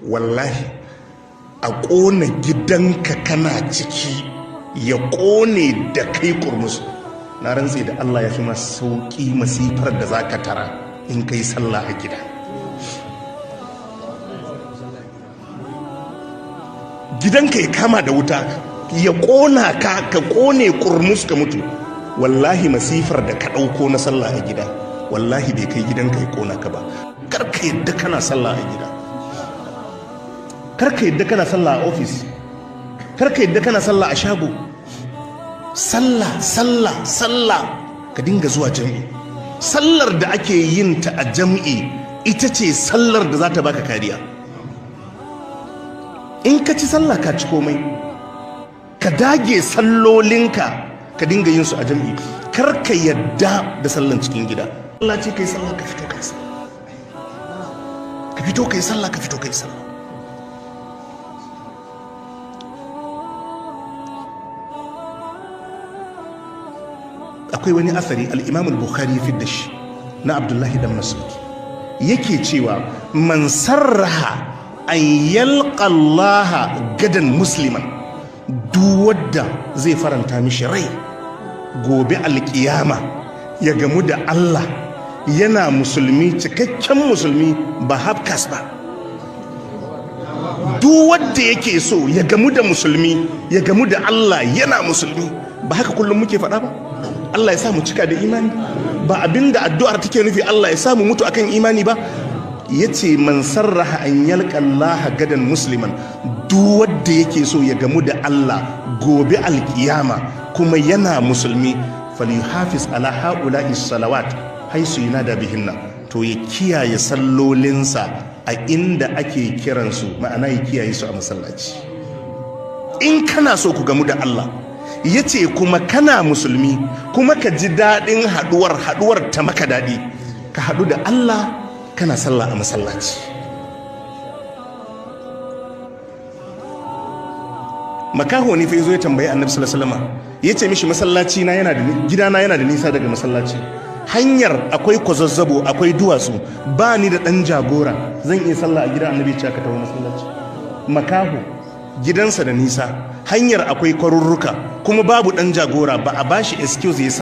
wallahi a ƙona gidanka kana ciki ya ƙone da kai kurmus, na rantse da Allah ya fi masu sauƙi masifar da za ka tara in kai sallah a gida. Gidanka ya kama da wuta ya ƙona ka ƙone kurmus ka mutu, wallahi masifar da ka ɗauko na sallah a gida wallahi bai kai gidanka ya ƙona ka ba. Karka yadda kana sallah a gida, karka yadda kana sallah a ofis, karka yadda kana sallah a shago. Sallah ka dinga zuwa jami'i. Sallar da ake yin ta a jami'i ita ce sallar da za ta baka kariya. In ka ci sallah ka ci komai. Ka dage sallolinka ka dinga yin su a jami'i. Karka yadda da sallan cikin gida. Allah ce kai sallah ka fito kai sallah. Ka fito kai sallah, ka fito kai sallah. Akwai wani asari al-Imam al-Bukhari ya fidda shi na Abdullahi dan Mas'ud yake cewa man sarraha an yalqa Allah gadan musliman, duk wanda zai faranta mishi rai gobe alkiyama ya gamu da Allah yana musulmi, cikakken musulmi, ba hafkas ba. Duk wanda yake so ya gamu da musulmi, ya gamu da Allah yana musulmi, ba haka kullum muke faɗa ba? Allah ya samu cika da imani, ba abinda addu'ar take nufi Allah ya samu mutu akan imani ba. Yace man sarraha an yalqa Allah gadan musliman, duk wanda yake so ya gamu da Allah gobe alkiyama kuma yana musulmi, falyuhafiz ala haula'i salawat haisu yunada bihinna, to ya kiyaye sallolinsa a inda ake kiransu, ma'ana ya kiyaye su a masallaci. In kana so ku gamu da Allah, ya ce kuma kana musulmi, kuma ka ji daɗin haɗuwar ta maka daɗi, ka haɗu da Allah kana sallah a masallaci. Makaho ne fa yazo ya tambayi Annabi sallallahu alaihi wasallam, ya ce mishi masallaci na yana da gidana yana da nisa daga masallaci, hanyar akwai kwazazzabo, akwai duwatsu, ba ni da ɗan jagora, zan iya sallah a gidan Annabi ya ce ka tawo masallaci. Makaho gidansa da nisa, hanyar akwai kwarurruka, kuma babu ɗan jagora, ba a bashi excuse ya